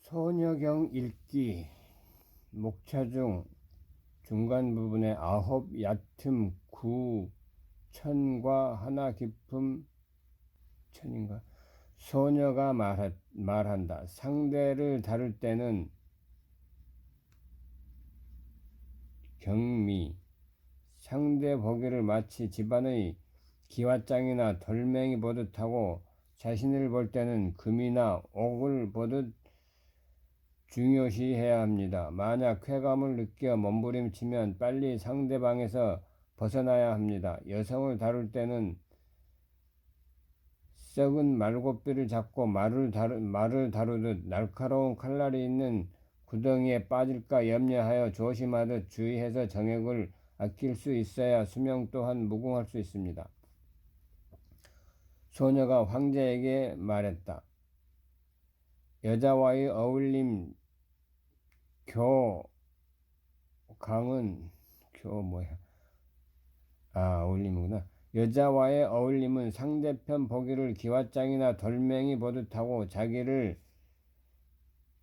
소녀경 읽기 목차 중 중간 부분에 아홉 얕음 구 천과 하나 깊음 천인가 소녀가 말한다. 상대를 다룰 때는 경미 상대 보기를 마치 집안의 기와장이나 돌멩이 보듯 하고 자신을 볼 때는 금이나 옥을 보듯 중요시해야 합니다. 만약 쾌감을 느껴 몸부림치면 빨리 상대방에서 벗어나야 합니다. 여성을 다룰 때는 썩은 말고삐를 잡고 말을 다루듯 날카로운 칼날이 있는 구덩이에 빠질까 염려하여 조심하듯 주의해서 정액을 아낄 수 있어야 수명 또한 무궁할 수 있습니다. 소녀가 황제에게 말했다. 여자와의 어울림 어울림이구나. 여자와의 어울림은 상대편 보기를 기와장이나 돌멩이 보듯 하고 자기를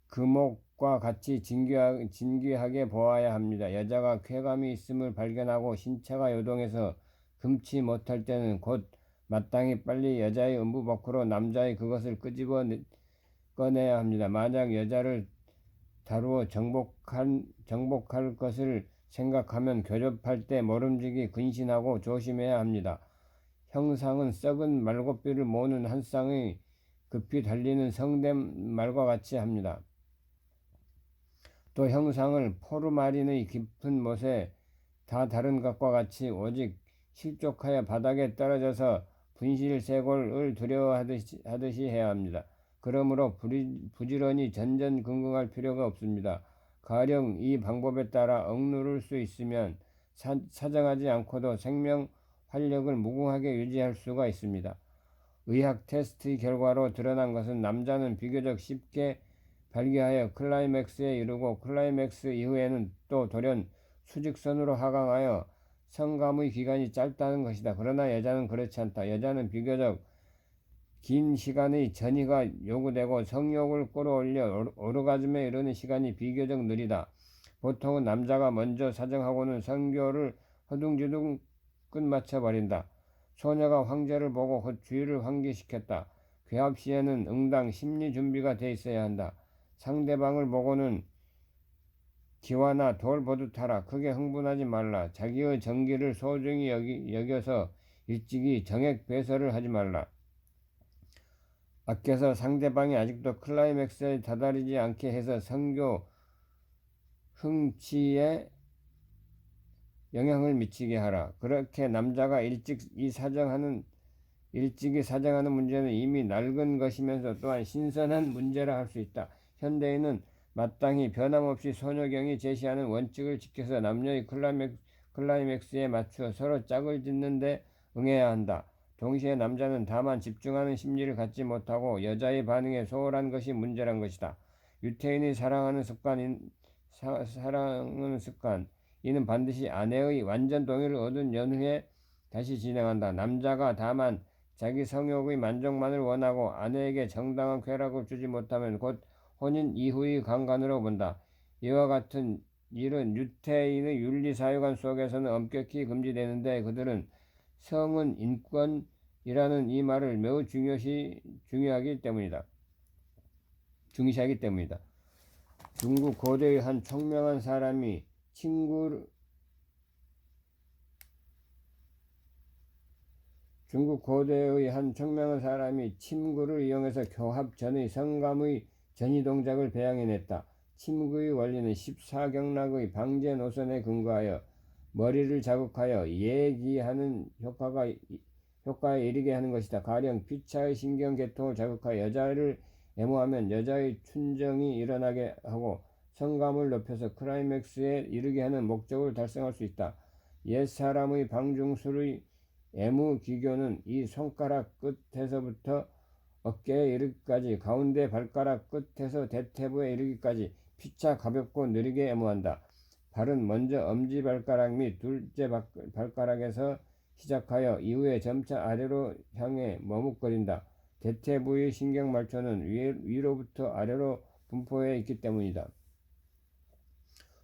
금옥과 같이 진귀하게 보아야 합니다. 여자가 쾌감이 있음을 발견하고 신체가 요동해서 금치 못할 때는 곧 마땅히 빨리 여자의 음부 밖으로 남자의 그것을 끄집어 꺼내야 합니다. 만약 여자를 다루어 정복할 것을 생각하면 교접할 때 모름지기 근신하고 조심해야 합니다. 형상은 썩은 말고삐를 모으는 한 쌍의 급히 달리는 성댐 말과 같이 합니다. 또 형상을 포르마린의 깊은 못에 다 다른 것과 같이 오직 실족하여 바닥에 떨어져서 분실쇄골을 두려워하듯이 해야 합니다. 그러므로 부지런히 전전긍긍할 필요가 없습니다. 가령 이 방법에 따라 억누를 수 있으면 사정하지 않고도 생명 활력을 무궁하게 유지할 수가 있습니다. 의학 테스트의 결과로 드러난 것은 남자는 비교적 쉽게 발기하여 클라이맥스에 이르고 클라이맥스 이후에는 또 돌연 수직선으로 하강하여 성감의 기간이 짧다는 것이다. 그러나 여자는 그렇지 않다. 여자는 비교적 긴 시간의 전이가 요구되고 성욕을 끌어올려 오르가즘에 이르는 시간이 비교적 느리다. 보통은 남자가 먼저 사정하고는 성교를 허둥지둥 끝마쳐버린다. 소녀가 황제를 보고 곧 주의를 환기시켰다. 괴합 시에는 응당 심리 준비가 돼 있어야 한다. 상대방을 보고는 기와나 돌 보듯 하라. 크게 흥분하지 말라. 자기의 정기를 소중히 여겨서 일찍이 정액 배설을 하지 말라. 아껴서 상대방이 아직도 클라이맥스에 다다르지 않게 해서 성교 흥치에 영향을 미치게 하라. 그렇게 남자가 일찍이 사정하는 문제는 이미 낡은 것이면서 또한 신선한 문제라 할 수 있다. 현대인은 마땅히 변함없이 소녀경이 제시하는 원칙을 지켜서 남녀의 클라이맥스에 맞추어 서로 짝을 짓는 데 응해야 한다. 동시에 남자는 다만 집중하는 심리를 갖지 못하고 여자의 반응에 소홀한 것이 문제란 것이다. 유태인이 사랑하는 습관 이는 반드시 아내의 완전 동의를 얻은 연후에 다시 진행한다. 남자가 다만 자기 성욕의 만족만을 원하고 아내에게 정당한 쾌락을 주지 못하면 곧 혼인 이후의 강간으로 본다. 이와 같은 일은 유태인의 윤리사회관 속에서는 엄격히 금지되는데 그들은 성은 인권이라는 이 말을 매우 중요시하기 때문이다. 중국 고대의 한 총명한 사람이 친구를 이용해서 교합 전의 성감의 전이동작을 배양해냈다. 침구의 원리는 14경락의 방제 노선에 근거하여 머리를 자극하여 예기하는 효과에 이르게 하는 것이다. 가령 피차의 신경계통을 자극하여 여자를 애무하면 여자의 춘정이 일어나게 하고 성감을 높여서 클라이맥스에 이르게 하는 목적을 달성할 수 있다. 옛사람의 방중술의 애무 기교는 이 손가락 끝에서부터 어깨에 이르기까지 가운데 발가락 끝에서 대퇴부에 이르기까지 피차 가볍고 느리게 애무한다. 발은 먼저 엄지발가락 및 둘째 발가락에서 시작하여 이후에 점차 아래로 향해 머뭇거린다. 대퇴부의 신경말초는 위로부터 아래로 분포해 있기 때문이다.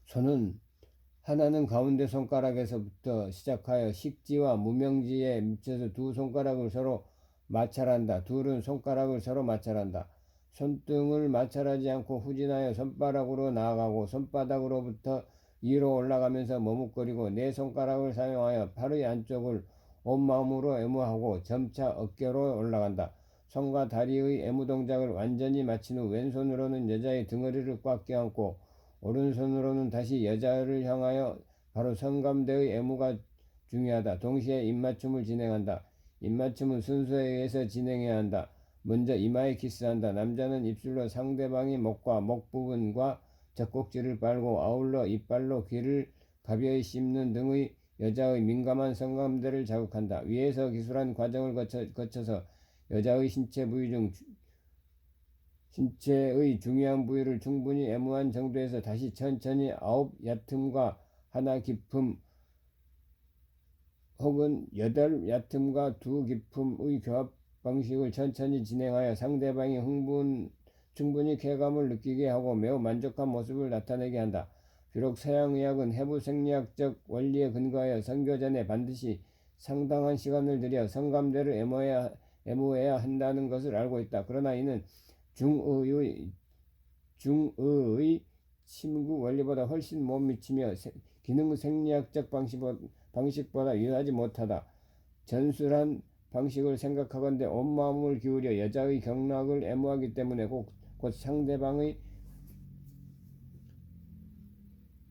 손은 하나는 가운데 손가락에서부터 시작하여 식지와 무명지에 미쳐서 두 손가락을 서로 마찰한다. 둘은 손가락을 서로 마찰한다. 손등을 마찰하지 않고 후진하여 손바닥으로 나아가고 손바닥으로부터 위로 올라가면서 머뭇거리고 네 손가락을 사용하여 팔의 안쪽을 온 마음으로 애무하고 점차 어깨로 올라간다. 손과 다리의 애무 동작을 완전히 마친 후 왼손으로는 여자의 등허리를 꽉 껴안고 오른손으로는 다시 여자를 향하여 바로 성감대의 애무가 중요하다. 동시에 입맞춤을 진행한다. 입맞춤은 순서에 의해서 진행해야 한다. 먼저 이마에 키스한다. 남자는 입술로 상대방의 목과 목 부분과 젖꼭지를 빨고 아울러 이빨로 귀를 가벼이 씹는 등의 여자의 민감한 성감대를 자극한다. 위에서 기술한 과정을 거쳐서 여자의 신체의 중요한 부위를 충분히 애무한 정도에서 다시 천천히 9 얕음과 하나 깊음 혹은 8 얕음과 2 깊음의 교합 방식을 천천히 진행하여 상대방이 충분히 쾌감을 느끼게 하고 매우 만족한 모습을 나타내게 한다. 비록 서양의학은 해부 생리학적 원리에 근거하여 선교 전에 반드시 상당한 시간을 들여 성감대를 애무해야 한다는 것을 알고 있다. 그러나 이는 중의의 침구 원리보다 훨씬 못 미치며 기능 생리학적 방식보다 유효하지 못하다. 전술한 방식을 생각하건대 온 마음을 기울여 여자의 경락을 애무하기 때문에 곧 상대방의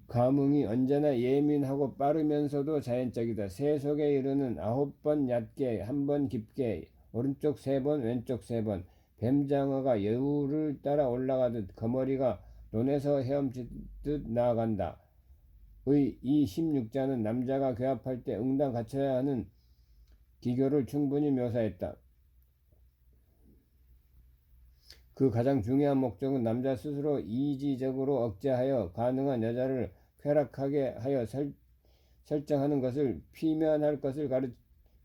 감흥이 언제나 예민하고 빠르면서도 자연적이다. 새 속에 이르는 9번 얕게 1번 깊게 오른쪽 3번 왼쪽 3번 뱀장어가 여우를 따라 올라가듯 거머리가 논에서 헤엄치듯 나아간다. 이 16자는 남자가 교합할 때 응당 갖춰야 하는 기교를 충분히 묘사했다. 그 가장 중요한 목적은 남자 스스로 이지적으로 억제하여 가능한 여자를 쾌락하게 하여 설정하는 것을 피면할 것을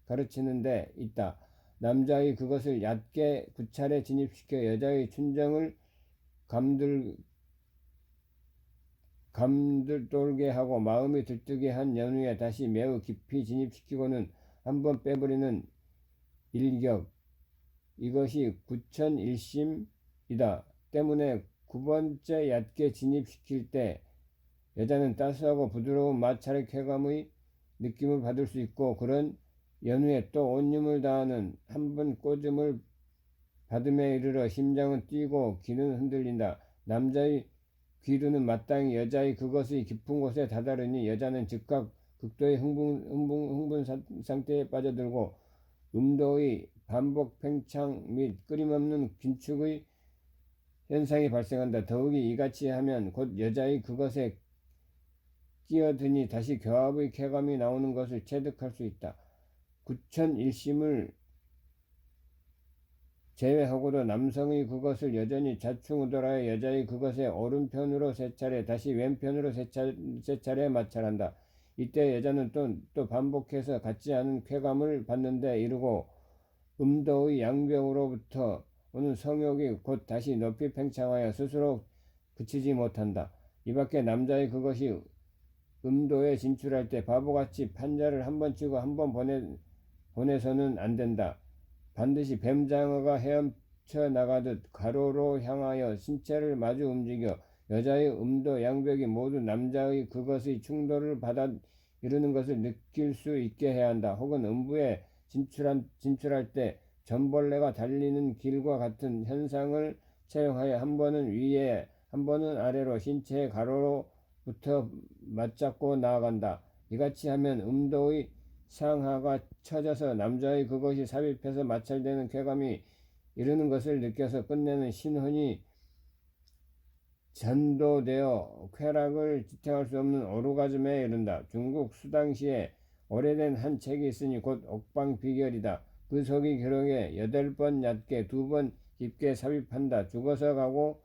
가르치는 데 있다. 남자의 그것을 얕게 9차례 진입시켜 여자의 춘정을 감돌게 하고 마음이 들뜨게 한 연후에 다시 매우 깊이 진입시키고는 한번 빼버리는 일격, 이것이 9천일심이다. 때문에 9번째 얕게 진입시킬 때 여자는 따스하고 부드러운 마찰의 쾌감의 느낌을 받을 수 있고 그런 연후에 또 온님을 다하는 한 번 꼬즘을 받음에 이르러 심장은 뛰고 귀는 흔들린다. 남자의 귀루는 마땅히 여자의 그것의 깊은 곳에 다다르니 여자는 즉각 극도의 흥분 상태에 빠져들고 음도의 반복 팽창 및 끊임없는 긴축의 현상이 발생한다. 더욱이 이같이 하면 곧 여자의 그것에 끼어드니 다시 교합의 쾌감이 나오는 것을 체득할 수 있다. 9천일심을 제외하고도 남성의 그것을 여전히 좌충우돌하여 여자의 그것에 오른편으로 3차례 다시 왼편으로 3차례 마찰한다. 이때 여자는 또 반복해서 같지 않은 쾌감을 받는데 이르고 음도의 양벽으로부터 오는 성욕이 곧 다시 높이 팽창하여 스스로 그치지 못한다. 이밖에 남자의 그것이 음도에 진출할 때 바보같이 판자를 한 번 치고 한 번 보내서는 안 된다. 반드시 뱀장어가 헤엄쳐 나가듯 가로로 향하여 신체를 마주 움직여 여자의 음도 양벽이 모두 남자의 그것의 충돌을 받아 이루는 것을 느낄 수 있게 해야 한다. 혹은 음부에 진출할 때 전벌레가 달리는 길과 같은 현상을 채용하여 한 번은 위에 한 번은 아래로 신체의 가로로부터 맞잡고 나아간다. 이같이 하면 음도의 상하가 처져서 남자의 그것이 삽입해서 마찰되는 쾌감이 이르는 것을 느껴서 끝내는 신혼이 전도되어 쾌락을 지탱할 수 없는 오르가즘에 이른다. 중국 수당시에 오래된 한 책이 있으니 곧 옥방 비결이다. 그 서기 기록에 8번 얕게 2번 깊게 삽입한다. 죽어서 가고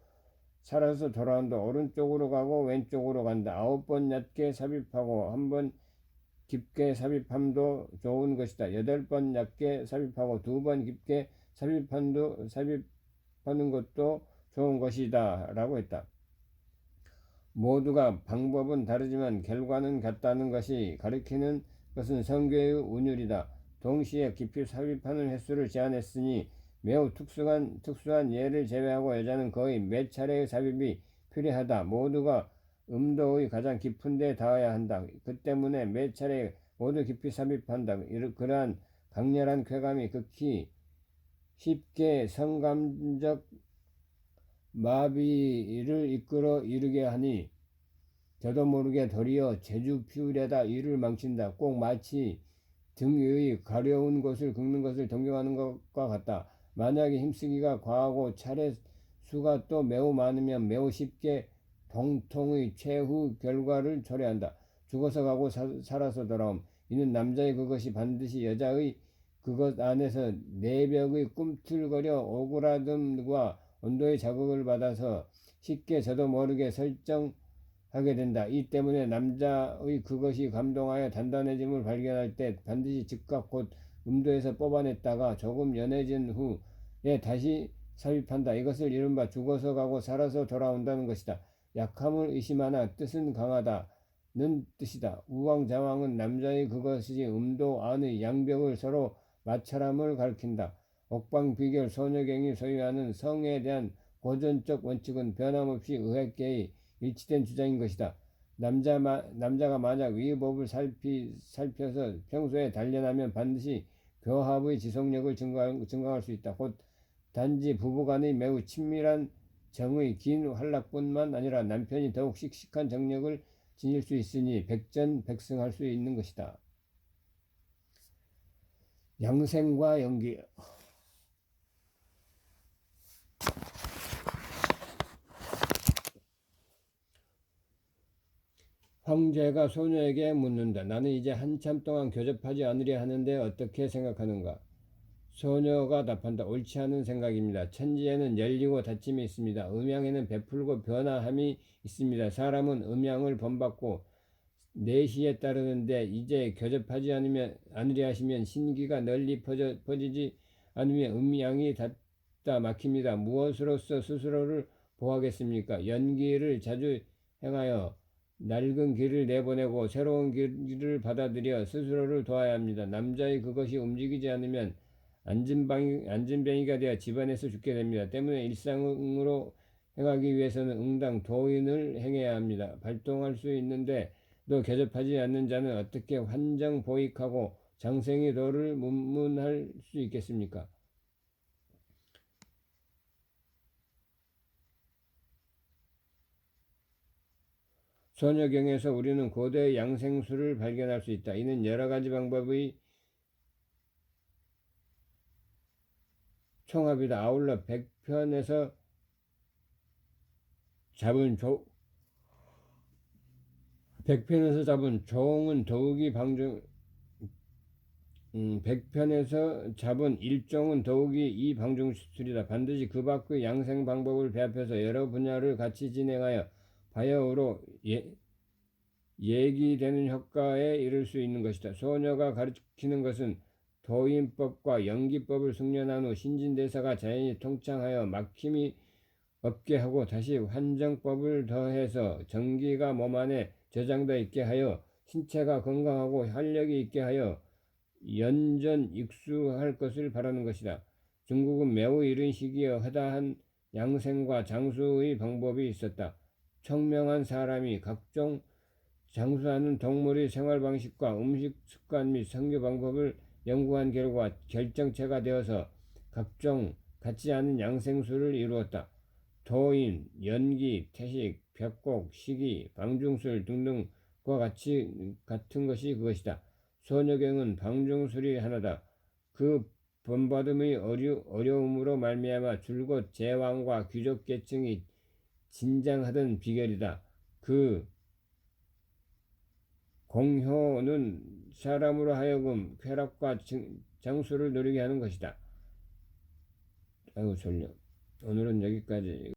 살아서 돌아온다. 오른쪽으로 가고 왼쪽으로 간다. 9번 얕게 삽입하고 1번 깊게 삽입함도 좋은 것이다. 8번 얕게 삽입하고 2번 깊게 삽입하는 것도 좋은 것이다 라고 했다. 모두가 방법은 다르지만 결과는 같다는 것이 가리키는 것은 성교의 운율이다. 동시에 깊이 삽입하는 횟수를 제한했으니 매우 특수한 예를 제외하고 여자는 거의 몇 차례의 삽입이 필요하다. 모두가 음도의 가장 깊은 데 닿아야 한다. 그 때문에 몇 차례 모두 깊이 삽입한다. 그러한 강렬한 쾌감이 극히 쉽게 성감적 마비를 이르게 하니 저도 모르게 도리어 재주 피우려다 이를 망친다. 꼭 마치 등 위의 가려운 것을 긁는 것을 동경하는 것과 같다. 만약에 힘쓰기가 과하고 차례 수가 또 매우 많으면 매우 쉽게 동통의 최후 결과를 초래한다. 죽어서 가고 살아서 돌아옴. 이는 남자의 그것이 반드시 여자의 그것 안에서 내벽의 꿈틀거려 오그라듦과 온도의 자극을 받아서 쉽게 저도 모르게 설정하게 된다. 이 때문에 남자의 그것이 감동하여 단단해짐을 발견할 때 반드시 즉각 곧 음도에서 뽑아냈다가 조금 연해진 후에 다시 삽입한다. 이것을 이른바 죽어서 가고 살아서 돌아온다는 것이다. 약함을 의심하나 뜻은 강하다는 뜻이다. 우왕좌왕은 남자의 그것이 음도 안의 양벽을 서로 마찰함을 가리킨다. 옥방비결 소녀경이 소유하는 성에 대한 고전적 원칙은 변함없이 의학계의 일치된 주장인 것이다. 남자가 만약 위법을 살펴서 평소에 단련하면 반드시 교합의 지속력을 증강할 수 있다. 곧 단지 부부간의 매우 친밀한 정의 긴 활락뿐만 아니라 남편이 더욱 씩씩한 정력을 지닐 수 있으니 백전백승할 수 있는 것이다. 양생과 연기. 황제가 소녀에게 묻는다. 나는 이제 한참 동안 교접하지 않으려 하는데 어떻게 생각하는가? 소녀가 답한다. 옳지 않은 생각입니다. 천지에는 열리고 닫힘이 있습니다. 음양에는 베풀고 변화함이 있습니다. 사람은 음양을 본받고 내시에 따르는데 이제 교접하지 않으려 하시면 신기가 널리 퍼지지 않으면 음양이 닫다 막힙니다. 무엇으로서 스스로를 보호하겠습니까? 연기를 자주 행하여 낡은 길을 내보내고 새로운 길을 받아들여 스스로를 도와야 합니다. 남자의 그것이 움직이지 않으면 안진뱅이가 되어 집안에서 죽게 됩니다. 때문에 일상으로 행하기 위해서는 응당 도인을 행해야 합니다. 발동할 수 있는데 또 교접하지 않는 자는 어떻게 환정보익하고 장생의 도를 문문할 수 있겠습니까? 소녀경에서 우리는 고대의 양생수를 발견할 수 있다. 이는 여러 가지 방법의 총합이다. 아울러 백편에서 잡은 종은 더욱이 백편에서 잡은 일종은 더욱이 이 방중술이다. 반드시 그 밖의 양생 방법을 배합해서 여러 분야를 같이 진행하여 바야흐로 얘기되는 효과에 이를 수 있는 것이다. 소녀가 가르치는 것은 도인법과 연기법을 숙련한 후 신진대사가 자연히 통창하여 막힘이 없게 하고 다시 환정법을 더해서 전기가 몸 안에 저장되어 있게 하여 신체가 건강하고 활력이 있게 하여 연전 익수할 것을 바라는 것이다. 중국은 매우 이른 시기에 허다한 양생과 장수의 방법이 있었다. 청명한 사람이 각종 장수하는 동물의 생활 방식과 음식 습관 및 성교 방법을 연구한 결과 결정체가 되어서 각종 같지 않은 양생술을 이루었다. 도인, 연기, 태식, 벽곡, 시기, 방중술 등등과 같은 것이 그것이다. 소녀경은 방중술이 하나다. 그 본받음의 어려움으로 말미암아 줄곧 제왕과 귀족 계층이 진장하던 비결이다. 그 공효는 사람으로 하여금 쾌락과 장수를 누리게 하는 것이다. 아이고 졸려. 오늘은 여기까지.